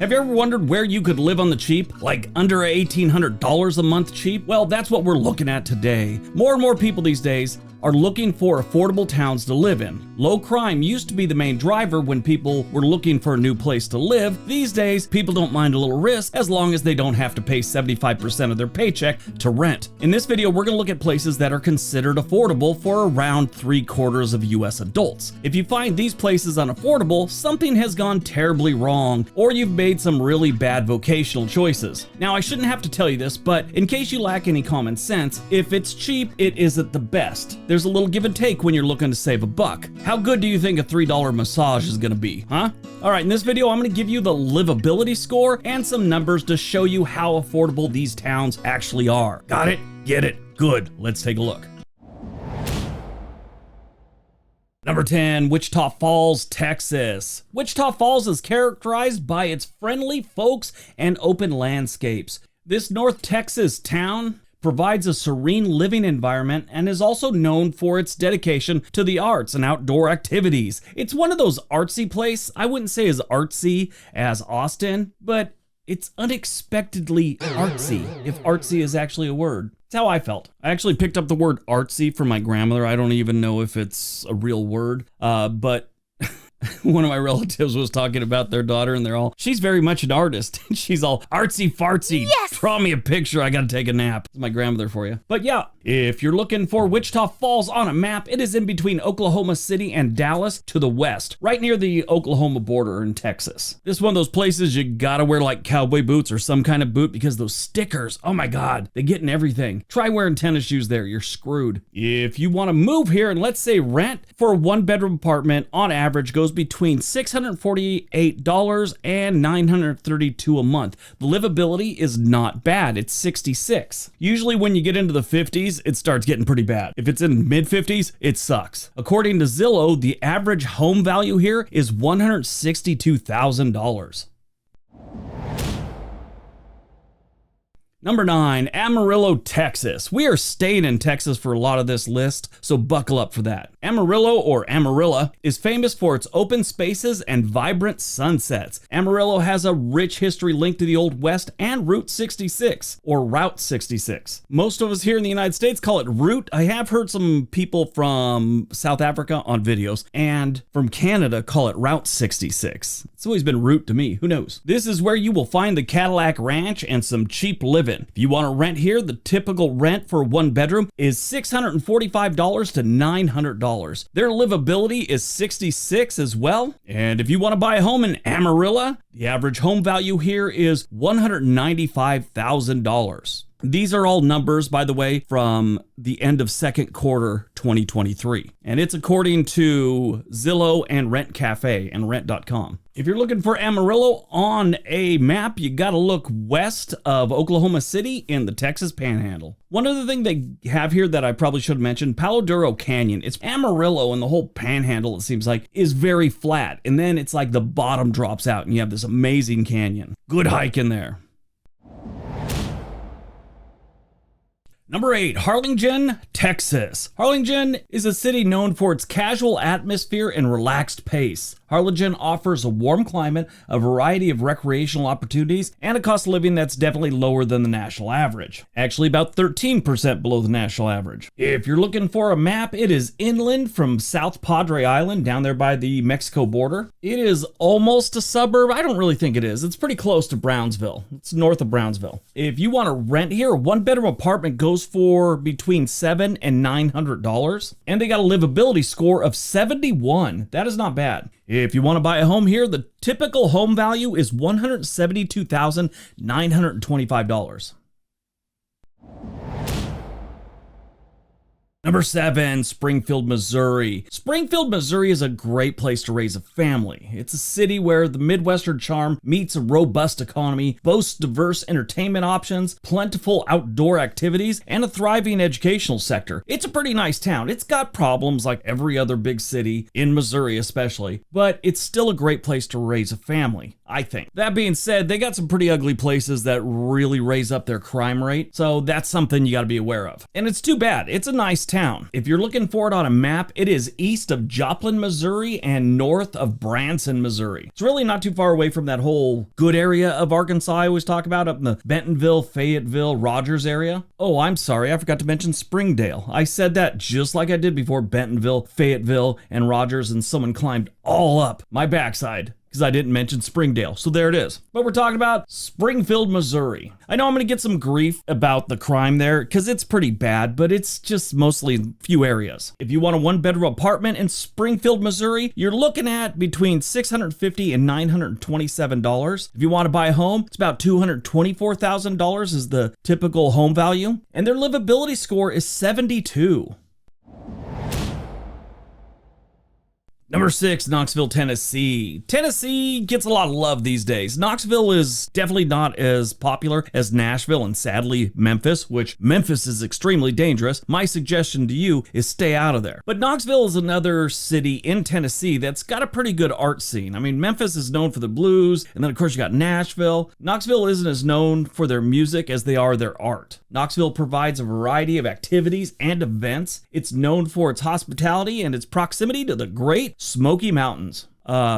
Have you ever wondered where you could live on the cheap? Like under $1,800 a month cheap? Well, that's what we're looking at today. More and more people these days are looking for affordable towns to live in. Low crime used to be the main driver when people were looking for a new place to live. These days, people don't mind a little risk as long as they don't have to pay 75% of their paycheck to rent. In this video, we're gonna look at places that are considered affordable for around 3/4 of US adults. If you find these places unaffordable, something has gone terribly wrong, or you've made some really bad vocational choices. Now, I shouldn't have to tell you this, but in case you lack any common sense, if it's cheap, it isn't the best. There's a little give and take when you're looking to save a buck. How good do you think a $3 massage is gonna be, huh? All right, in this video, I'm gonna give you the livability score and some numbers to show you how affordable these towns actually are. Got it? Get it? Good. Let's take a look. Number 10, Wichita Falls, Texas. Wichita Falls is characterized by its friendly folks and open landscapes. This North Texas town provides a serene living environment and is also known for its dedication to the arts and outdoor activities. It's one of those artsy places. I wouldn't say as artsy as Austin, but it's unexpectedly artsy, if artsy is actually a word. That's how I felt. I actually picked up the word artsy from my grandmother. I don't even know if it's a real word, but one of my relatives was talking about their daughter and she's very much an artist. She's all artsy fartsy. Yes! Draw me a picture. I gotta take a nap. It's my grandmother for you. But yeah, if you're looking for Wichita Falls on a map, it is in between Oklahoma City and Dallas to the west, right near the Oklahoma border in Texas. This is one of those places you gotta wear like cowboy boots or some kind of boot because those stickers, oh my God, they get in everything. Try wearing tennis shoes there, you're screwed. If you wanna move here and let's say rent for a 1-bedroom apartment on average goes between $648 and $932 a month. The livability is not bad. It's 66. Usually when you get into the 50s, it starts getting pretty bad. If it's in mid 50s, it sucks. According to Zillow, the average home value here is $162,000. Number 9, Amarillo, Texas. We are staying in Texas for a lot of this list, so buckle up for that. Amarillo, or Amarilla, is famous for its open spaces and vibrant sunsets. Amarillo has a rich history linked to the Old West and Route 66, or Route 66. Most of us here in the United States call it Route. I have heard some people from South Africa on videos, and from Canada call it Route 66. It's always been Route to me, who knows? This is where you will find the Cadillac Ranch and some cheap living. If you want to rent here, the typical rent for a 1-bedroom is $645 to $900. Their livability is 66 as well. And if you want to buy a home in Amarillo, the average home value here is $195,000. These are all numbers, by the way, from the end of second quarter 2023. And it's according to Zillow and Rent Cafe and rent.com. If you're looking for Amarillo on a map, you gotta look west of Oklahoma City in the Texas Panhandle. One other thing they have here that I probably should have mentioned, Palo Duro Canyon. It's Amarillo, and the whole panhandle, it seems like, is very flat. And then it's like the bottom drops out and you have this amazing canyon. Good hike in there. Number 8, Harlingen, Texas. Harlingen is a city known for its casual atmosphere and relaxed pace. Harlingen offers a warm climate, a variety of recreational opportunities, and a cost of living that's definitely lower than the national average. Actually, about 13% below the national average. If you're looking for a map, it is inland from South Padre Island, down there by the Mexico border. It is almost a suburb. I don't really think it is. It's pretty close to Brownsville. It's north of Brownsville. If you want to rent here, a 1-bedroom apartment goes for between $700 and $900, and they got a livability score of 71. That is not bad. If you want to buy a home here, the typical home value is $172,925. Number 7, Springfield, Missouri. Springfield, Missouri is a great place to raise a family. It's a city where the Midwestern charm meets a robust economy, boasts diverse entertainment options, plentiful outdoor activities, and a thriving educational sector. It's a pretty nice town. It's got problems like every other big city, in Missouri especially, but it's still a great place to raise a family. I think. That being said, they got some pretty ugly places that really raise up their crime rate, so that's something you gotta be aware of. And it's too bad. It's a nice town. If you're looking for it on a map, it is east of Joplin, Missouri and north of Branson, Missouri. It's really not too far away from that whole good area of Arkansas I always talk about, up in the Bentonville, Fayetteville, Rogers area. Oh, I'm sorry, I forgot to mention Springdale. I said that just like I did before, Bentonville, Fayetteville, and Rogers, and someone climbed all up my backside because I didn't mention Springdale. So there it is. But we're talking about Springfield, Missouri. I know I'm going to get some grief about the crime there because it's pretty bad, but it's just mostly a few areas. If you want a one-bedroom apartment in Springfield, Missouri, you're looking at between $650 and $927. If you want to buy a home, it's about $224,000 is the typical home value, and their livability score is 72. Number 6, Knoxville, Tennessee. Tennessee gets a lot of love these days. Knoxville is definitely not as popular as Nashville and sadly Memphis, which Memphis is extremely dangerous. My suggestion to you is stay out of there. But Knoxville is another city in Tennessee that's got a pretty good art scene. I mean, Memphis is known for the blues, and then of course you got Nashville. Knoxville isn't as known for their music as they are their art. Knoxville provides a variety of activities and events. It's known for its hospitality and its proximity to the Great Smoky Mountains.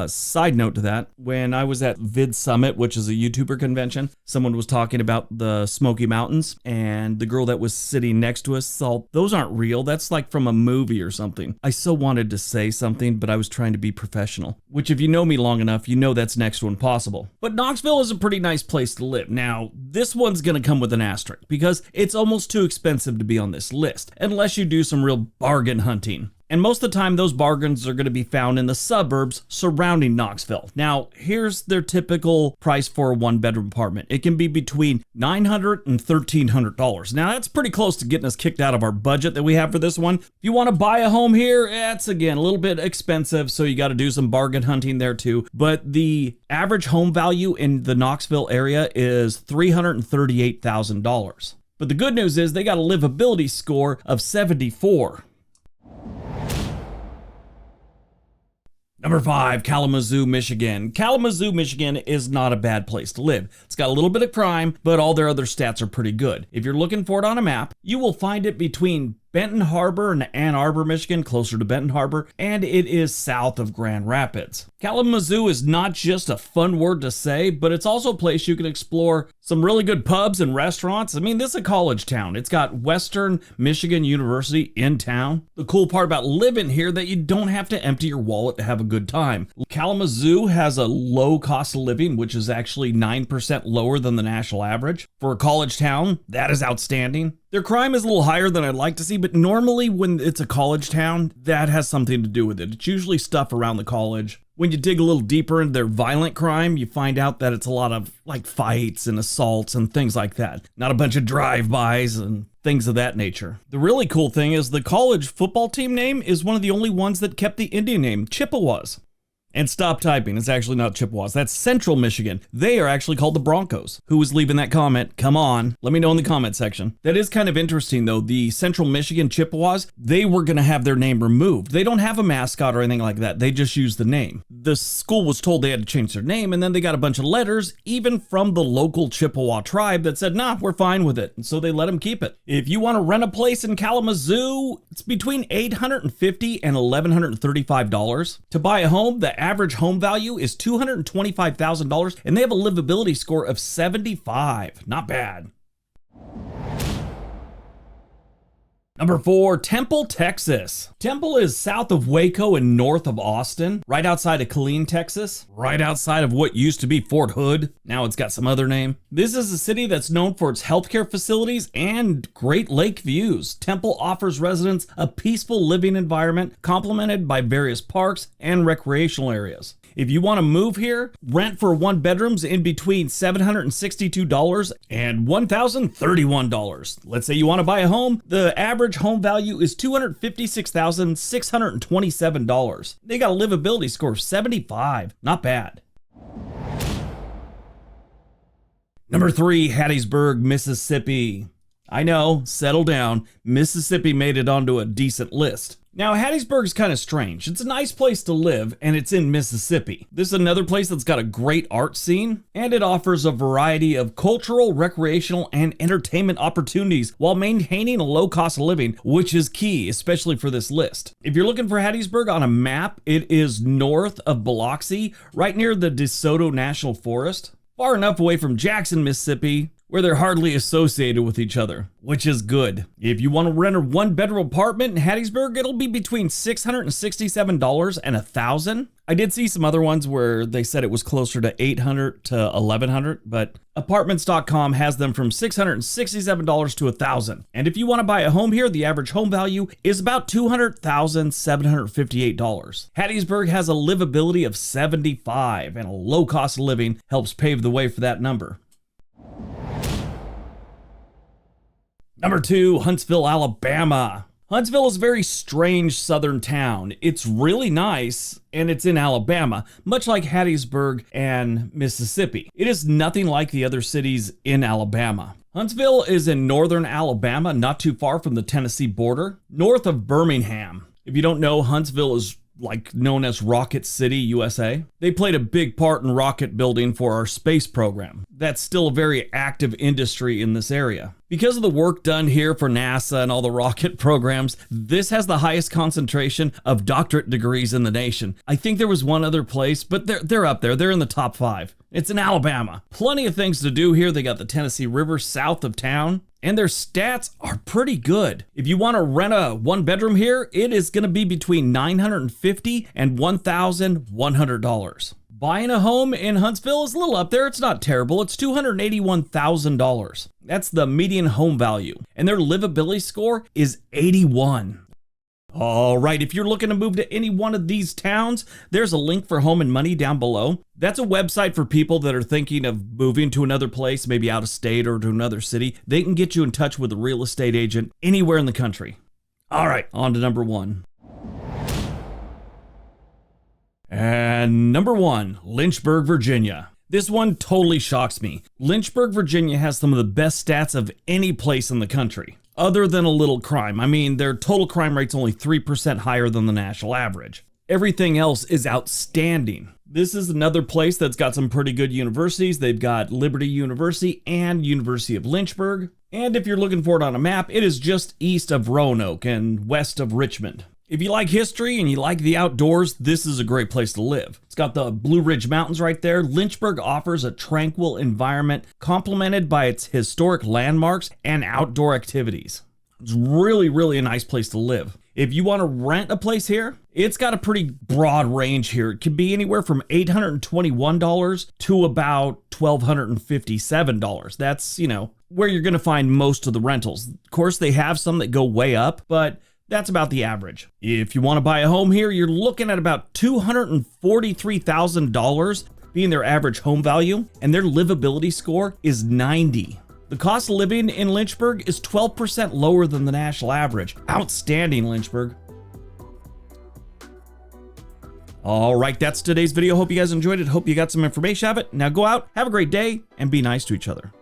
Side note to that, when I was at Vid Summit, which is a YouTuber convention, someone was talking about the Smoky Mountains, and the girl that was sitting next to us thought, those aren't real, that's like from a movie or something. I so wanted to say something, but I was trying to be professional, which if you know me long enough, you know that's next to impossible. But Knoxville is a pretty nice place to live. Now, this one's gonna come with an asterisk, because it's almost too expensive to be on this list, unless you do some real bargain hunting. And most of the time, those bargains are going to be found in the suburbs surrounding Knoxville. Now, here's their typical price for a one-bedroom apartment. It can be between $900 and $1,300. Now, that's pretty close to getting us kicked out of our budget that we have for this one. If you want to buy a home here, it's, again, a little bit expensive, so you got to do some bargain hunting there, too. But the average home value in the Knoxville area is $338,000. But the good news is they got a livability score of 74. Number 5, Kalamazoo, Michigan. Kalamazoo, Michigan is not a bad place to live. It's got a little bit of crime, but all their other stats are pretty good. If you're looking for it on a map, you will find it between Benton Harbor and Ann Arbor, Michigan, closer to Benton Harbor, and it is south of Grand Rapids. Kalamazoo is not just a fun word to say, but it's also a place you can explore some really good pubs and restaurants. I mean, this is a college town. It's got Western Michigan University in town. The cool part about living here that you don't have to empty your wallet to have a good time. Kalamazoo has a low cost of living, which is actually 9% lower than the national average. For a college town, that is outstanding. Their crime is a little higher than I'd like to see, but normally when it's a college town, that has something to do with it. It's usually stuff around the college. When you dig a little deeper into their violent crime, you find out that it's a lot of like fights and assaults and things like that. Not a bunch of drive-bys and things of that nature. The really cool thing is the college football team name is one of the only ones that kept the Indian name, Chippewas. And stop typing, it's actually not Chippewas, that's Central Michigan. They are actually called the Broncos. Who was leaving that comment? Come on, let me know in the comment section. That is kind of interesting though, the Central Michigan Chippewas, they were gonna have their name removed. They don't have a mascot or anything like that, they just use the name. The school was told they had to change their name, and then they got a bunch of letters, even from the local Chippewa tribe that said, nah, we're fine with it. And so they let them keep it. If you wanna rent a place in Kalamazoo, it's between $850 and $1,135. To buy a home, the average home value is $225,000, and they have a livability score of 75. Not bad. Number 4, Temple, Texas. Temple is south of Waco and north of Austin, right outside of Killeen, Texas, right outside of what used to be Fort Hood. Now it's got some other name. This is a city that's known for its healthcare facilities and Great Lake views. Temple offers residents a peaceful living environment complemented by various parks and recreational areas. If you want to move here, rent for one bedrooms in between $762 and $1,031. Let's say you want to buy a home, the average home value is $256,627. They got a livability score of 75. Not bad. Number 3, Hattiesburg, Mississippi. I know, settle down. Mississippi made it onto a decent list. Now, Hattiesburg's kind of strange. It's a nice place to live, and it's in Mississippi. This is another place that's got a great art scene, and it offers a variety of cultural, recreational, and entertainment opportunities while maintaining a low cost of living, which is key, especially for this list. If you're looking for Hattiesburg on a map, it is north of Biloxi, right near the DeSoto National Forest, far enough away from Jackson, Mississippi, where they're hardly associated with each other, which is good. If you want to rent a one-bedroom apartment in Hattiesburg, it'll be between $667 and $1,000. I did see some other ones where they said it was closer to $800 to $1,100, but apartments.com has them from $667 to $1,000. And if you want to buy a home here, the average home value is about $200,758. Hattiesburg has a livability of 75, and a low cost of living helps pave the way for that number. Number 2, Huntsville, Alabama. Huntsville is a very strange southern town. It's really nice, and it's in Alabama, much like Hattiesburg and Mississippi. It is nothing like the other cities in Alabama. Huntsville is in northern Alabama, not too far from the Tennessee border, north of Birmingham. If you don't know, Huntsville is known as Rocket City, USA. They played a big part in rocket building for our space program. That's still a very active industry in this area. Because of the work done here for NASA and all the rocket programs, this has the highest concentration of doctorate degrees in the nation. I think there was one other place, but they're up there. They're in the top 5. It's in Alabama. Plenty of things to do here. They got the Tennessee River south of town, and their stats are pretty good. If you want to rent a one-bedroom here, it is going to be between $950 and $1,100. Buying a home in Huntsville is a little up there. It's not terrible. It's $281,000. That's the median home value, and their livability score is 81. All right, if you're looking to move to any one of these towns, there's a link for Home and Money down below. That's a website for people that are thinking of moving to another place, maybe out of state or to another city. They can get you in touch with a real estate agent anywhere in the country. All right, on to number 1. And number 1, Lynchburg, Virginia. This one totally shocks me. Lynchburg, Virginia has some of the best stats of any place in the country, other than a little crime. I mean, their total crime rate's only 3% higher than the national average. Everything else is outstanding. This is another place that's got some pretty good universities. They've got Liberty University and University of Lynchburg. And if you're looking for it on a map, it is just east of Roanoke and west of Richmond. If you like history and you like the outdoors, this is a great place to live. It's got the Blue Ridge Mountains right there. Lynchburg offers a tranquil environment complemented by its historic landmarks and outdoor activities. It's really, really a nice place to live. If you want to rent a place here, it's got a pretty broad range here. It can be anywhere from $821 to about $1,257. That's, where you're going to find most of the rentals. Of course, they have some that go way up, but that's about the average. If you want to buy a home here, you're looking at about $243,000 being their average home value, and their livability score is 90. The cost of living in Lynchburg is 12% lower than the national average. Outstanding, Lynchburg. All right, that's today's video. Hope you guys enjoyed it. Hope you got some information out of it. Now go out, have a great day, and be nice to each other.